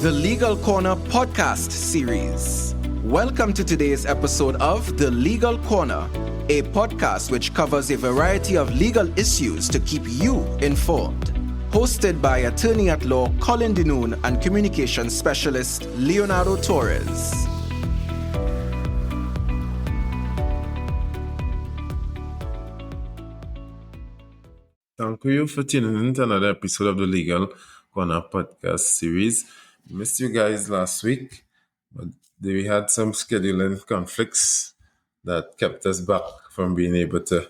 the Legal Corner podcast series. Welcome to today's episode of The Legal Corner, a podcast which covers a variety of legal issues to keep you informed. Hosted by attorney at law Colin Dinoon and communications specialist Leonardo Torres. Thank you for tuning in to another episode of the Legal Corner podcast series. Missed you guys last week, but we had some scheduling conflicts that kept us back from being able to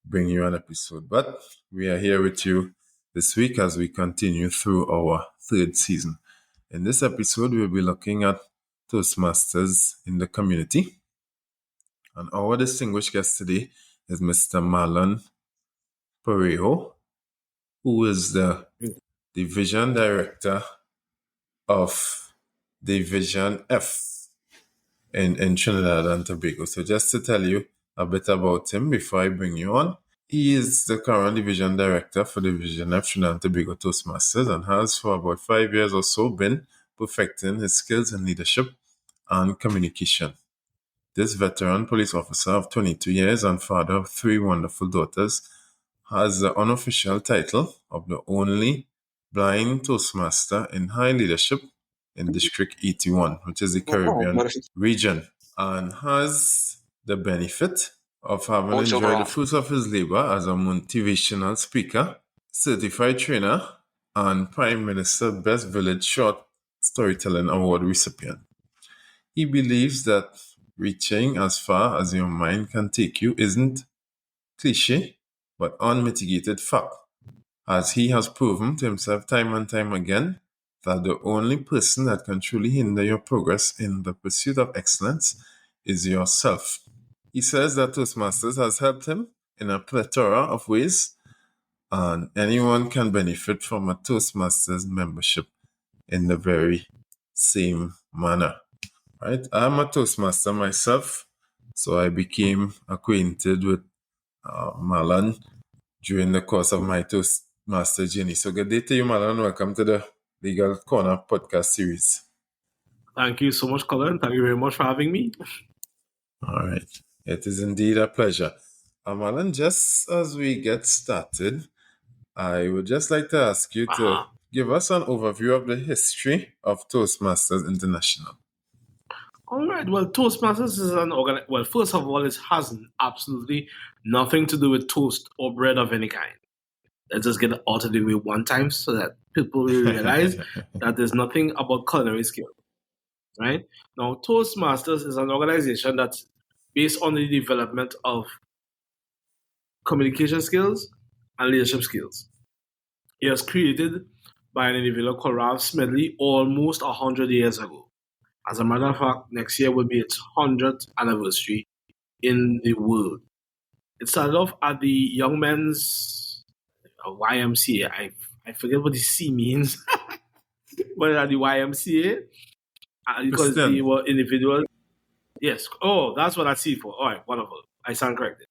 bring you an episode. But we are here with you this week as we continue through our third season. In this episode, we'll be looking at Toastmasters in the community. And our distinguished guest today is Mr. Marlon Parieaho, who is the Division Director of Division F in Trinidad and Tobago. So just to tell you a bit about him before I bring you on, he is the current Division Director for Division F Trinidad and Tobago Toastmasters and has for about 5 years or so been perfecting his skills in leadership and communication. This veteran police officer of 22 years and father of 3 wonderful daughters has the unofficial title of the only blind Toastmaster in high leadership in District 81, which is the Caribbean region, and has the benefit of having enjoyed the fruits of his labor as a motivational speaker, certified trainer, and Prime Minister Best Village Short Storytelling Award recipient. He believes that reaching as far as your mind can take you isn't cliche, but unmitigated fact, as he has proven to himself time and time again that the only person that can truly hinder your progress in the pursuit of excellence is yourself. He says that Toastmasters has helped him in a plethora of ways, and anyone can benefit from a Toastmasters membership in the very same manner. Right? I'm a Toastmaster myself, so I became acquainted with Marlon during the course of my Toastmaster journey. So good day to you, Marlon. Welcome to the Legal Corner podcast series. Thank you so much, Colin. Thank you very much for having me. All right. It is indeed a pleasure. Marlon, just as we get started, I would just like to ask you to give us an overview of the history of Toastmasters International. All right. Well, Toastmasters is an well, first of all, it has absolutely nothing to do with toast or bread of any kind. Let's just get it out of the way one time so that people will realize that there's nothing about culinary skill. Right? Now, Toastmasters is an organization that's based on the development of communication skills and leadership skills. It was created by an individual called Ralph Smedley almost 100 years ago. As a matter of fact, next year will be its 100th anniversary in the world. It started off at the Young Men's YMCA. I forget what the C means, but at the YMCA, because they were individuals. Yes. Oh, that's what I see for. All right, wonderful. I stand corrected.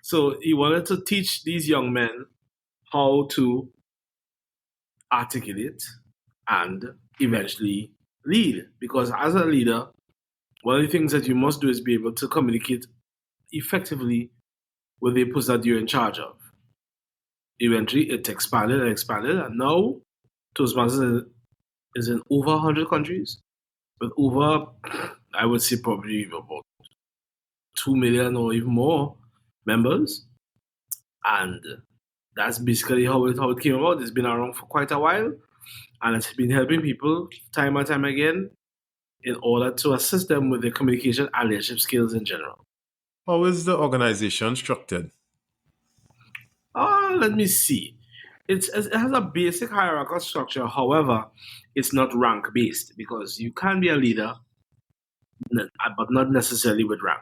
So he wanted to teach these young men how to articulate and eventually lead, because as a leader, one of the things that you must do is be able to communicate effectively with the person that you're in charge of. Eventually, it expanded, and now Toastmasters is in over 100 countries with over, I would say, probably about 2 million or even more members, and that's basically how it came about. It's been around for quite a while. And it's been helping people time and time again in order to assist them with their communication and leadership skills in general. How is the organization structured? Let me see. It has a basic hierarchical structure. However, it's not rank-based because you can be a leader, but not necessarily with rank.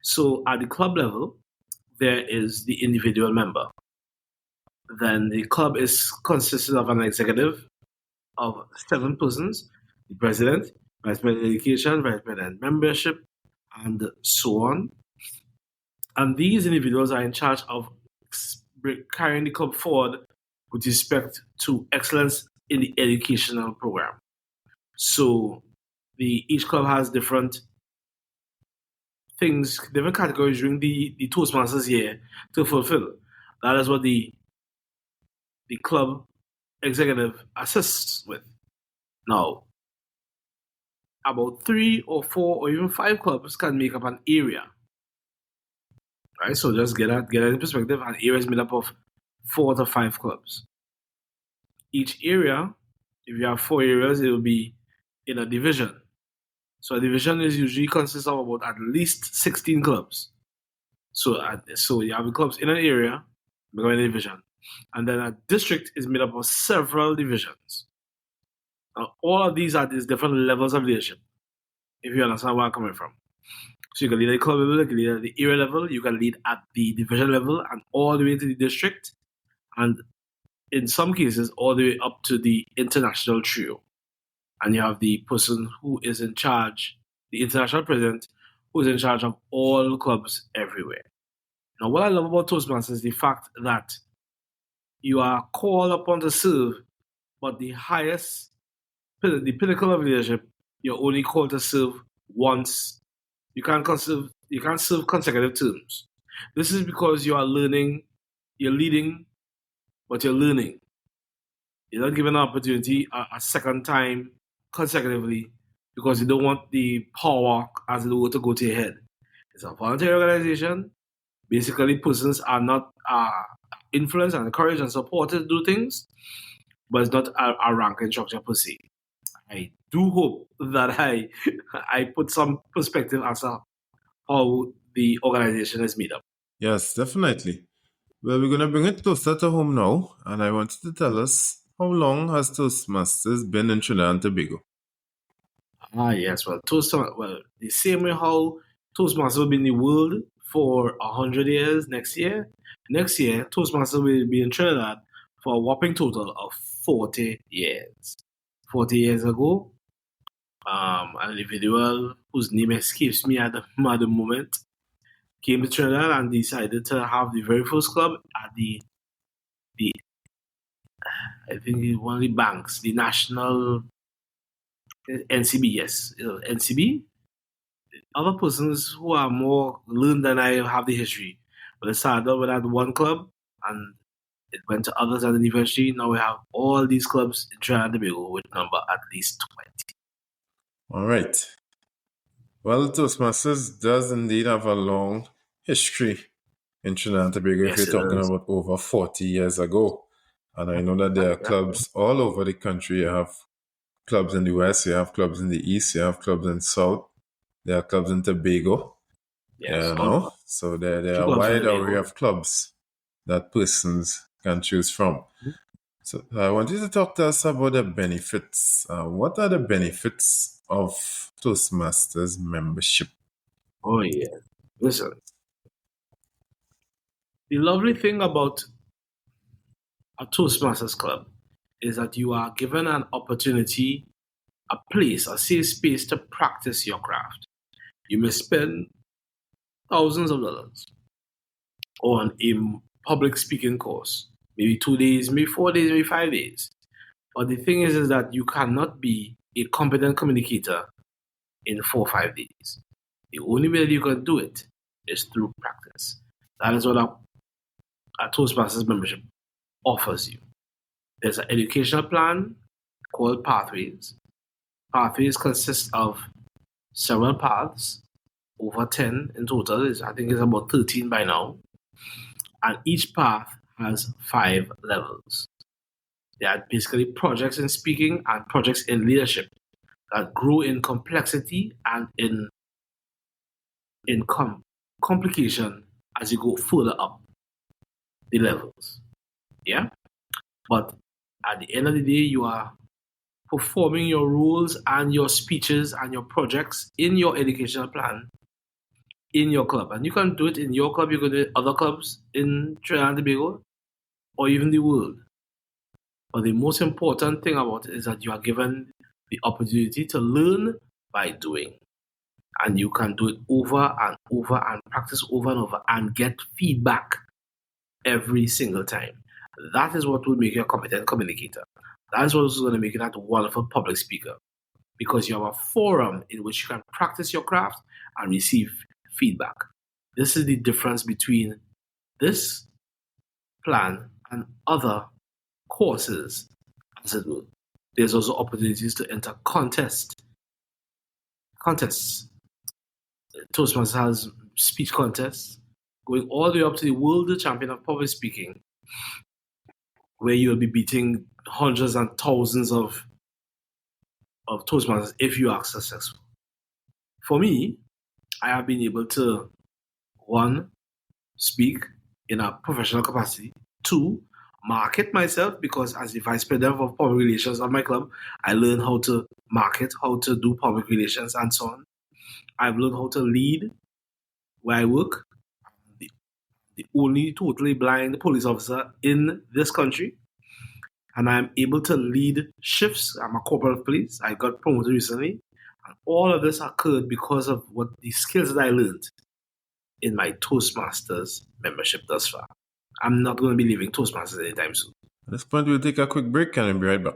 So at the club level, there is the individual member. Then the club consists of an executive of 7 persons: the president, vice president education, vice president membership, and so on. And these individuals are in charge of carrying the club forward with respect to excellence in the educational program. So each club has different things, different categories during the Toastmasters year to fulfill. That is what the club executive assists with. Now, about 3 or 4 or even 5 clubs can make up an area. Right? So just get that in perspective. An area is made up of 4 to 5 clubs. Each area, if you have 4 areas, it will be in a division. So a division is usually consists of about at least 16 clubs. So you have the clubs in an area, becoming a division. And then a district is made up of several divisions. Now, all of these are these different levels of leadership, if you understand where I'm coming from. So you can lead at the club level, you can lead at the area level, you can lead at the division level, and all the way to the district, and in some cases, all the way up to the international trio. And you have the person who is in charge, the international president, who is in charge of all clubs everywhere. Now, what I love about Toastmasters is the fact that you are called upon to serve, but the pinnacle of leadership, you're only called to serve once. You can't serve consecutive terms. This is because you are learning, you're leading, but you're learning. You're not given an opportunity a second time consecutively because you don't want the power, as it were, to go to your head. It's a voluntary organization. Basically, persons are not influenced and encouraged and supported to do things, but it's not a ranking structure per se. I do hope that I put some perspective as to how the organization is made up. Yes, definitely. Well, we're going to bring it closer to home now, and I want you to tell us, how long has Toastmasters been in Trinidad and Tobago? Yes, well, the same way how Toastmasters will be in the world for 100 years next year. Next year, Toastmasters will be in Trinidad for a whopping total of 40 years. 40 years ago, an individual whose name escapes me at the moment came to Trinidad and decided to have the very first club at the I think one of the banks, the National NCB, yes, NCB. Other persons who are more learned than I have the history, but it started with that one club and it went to others, and then eventually now we have all these clubs in Trinidad and Tobago with number at least 20. All right. Well, Toastmasters does indeed have a long history in Trinidad and Tobago, Yes, if you're talking about over 40 years ago. And I know that there are clubs all over the country. You have clubs in the West, you have clubs in the East, you have clubs in the South, there are clubs in Tobago. Yes. So there are a wide array of clubs that persons can choose from. So I want you to talk to us about the benefits. What are the benefits of Toastmasters membership? Oh, yeah. Listen. The lovely thing about a Toastmasters club is that you are given an opportunity, a place, a safe space to practice your craft. You may spend thousands of dollars on a public speaking course, maybe 2 days, maybe 4 days, maybe 5 days. But the thing is that you cannot be a competent communicator in 4 or 5 days. The only way that you can do it is through practice. That is what a Toastmasters membership offers you. There's an educational plan called Pathways. Pathways consist of several paths, over 10 in total. I think it's about 13 by now. And each path has 5 levels. They are basically projects in speaking and projects in leadership that grow in complexity and in complication as you go further up the levels. Yeah? But at the end of the day, you are performing your roles and your speeches and your projects in your educational plan in your club. And you can do it in your club, you can do it in other clubs in Trinidad and Tobago, or even the world. But the most important thing about it is that you are given the opportunity to learn by doing. And you can do it over and over and practice over and over and get feedback every single time. That is what will make you a competent communicator. That is what is going to make you that wonderful public speaker. because you have a forum in which you can practice your craft and receive feedback. This is the difference between this plan and other courses, as it will. There's also opportunities to enter contests. Toastmasters has speech contests going all the way up to the world champion of public speaking, where you'll be beating hundreds and thousands of Toastmasters if you are successful. For me, I have been able to, 1, speak in a professional capacity, 2, market myself, because as the vice president of public relations of my club, I learned how to market, how to do public relations, and so on. I've learned how to lead where I work. The only totally blind police officer in this country. And I'm able to lead shifts. I'm a corporal of police. I got promoted recently. And all of this occurred because of what the skills that I learned in my Toastmasters membership thus far. I'm not going to be leaving Toastmasters anytime soon. At this point, we'll take a quick break and I'll be right back.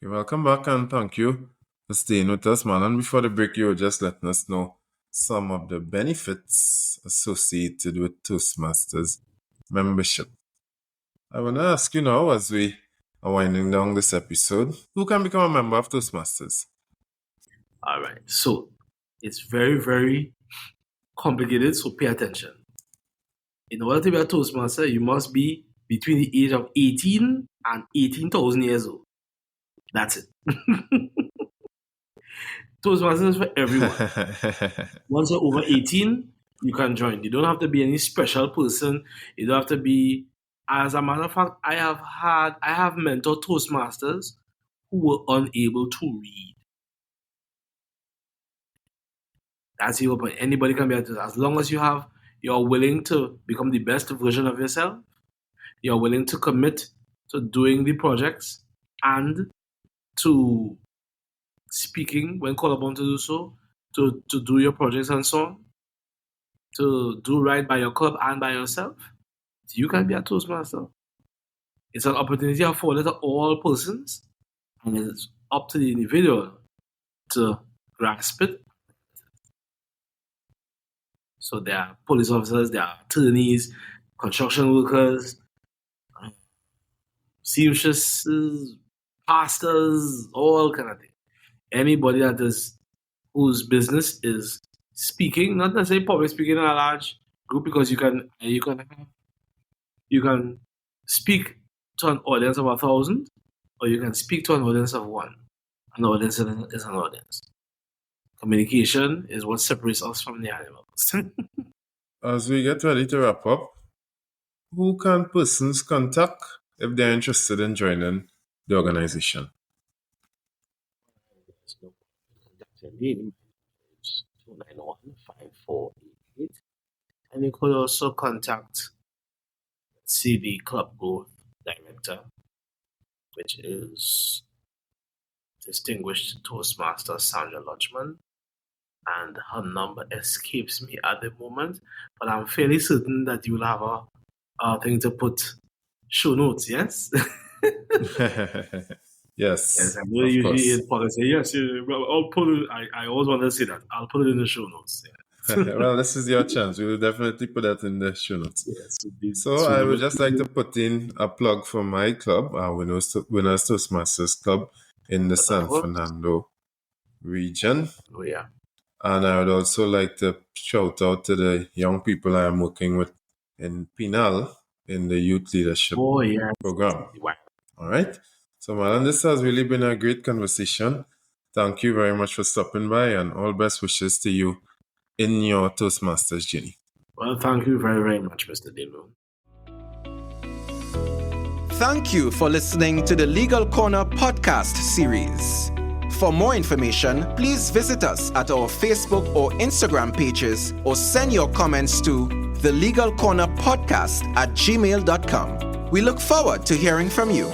Welcome back and thank you for staying with us, Marlon. Before the break, you were just letting us know some of the benefits associated with Toastmasters membership. I want to ask you now, as we are winding down this episode, who can become a member of Toastmasters? All right. So it's very, very complicated, so pay attention. In order to be a Toastmaster, you must be between the age of 18 and 18,000 years old. That's it. Toastmasters is for everyone. Once you're over 18, you can join. You don't have to be any special person. You don't have to be. As a matter of fact, I have mentored Toastmasters who were unable to read. That's the point. Anybody can be a Toastmaster. As long as you're willing to become the best version of yourself, you're willing to commit to doing the projects and to speaking when called upon to do so, to do your projects and so on, to do right by your club and by yourself, you can be a Toastmaster. It's an opportunity afforded to all persons, and it's up to the individual to grasp it. So there are police officers, there are attorneys, construction workers, seamstresses, pastors, all kind of things. Anybody whose business is speaking, not necessarily public speaking in a large group, because you can speak to an audience of 1,000, or you can speak to an audience of 1. An audience is an audience. Communication is what separates us from the animals. As we get ready to wrap up, who can persons contact if they're interested in joining the organization? 291-5488. And you could also contact the Club Growth Director, which is distinguished Toastmaster Sandra Lodgman, and her number escapes me at the moment, but I'm fairly certain that you will have a thing to put show notes, yes? Yes, I know usually in policy, yes, I'll put it, I always want to say that. I'll put it in the show notes. Yeah. Well, this is your chance. We will definitely put that in the show notes. Yes, so I would just like to put in a plug for my club, our Winners Toastmasters Club in the San Fernando region. Oh, yeah. And I would also like to shout out to the young people I am working with in Pinal in the youth leadership program. Wow. All right. So, Marlon, this has really been a great conversation. Thank you very much for stopping by, and all best wishes to you in your Toastmasters journey. Well, thank you very, very much, Mr. Dino. Thank you for listening to the Legal Corner podcast series. For more information, please visit us at our Facebook or Instagram pages or send your comments to thelegalcornerpodcast@gmail.com. We look forward to hearing from you.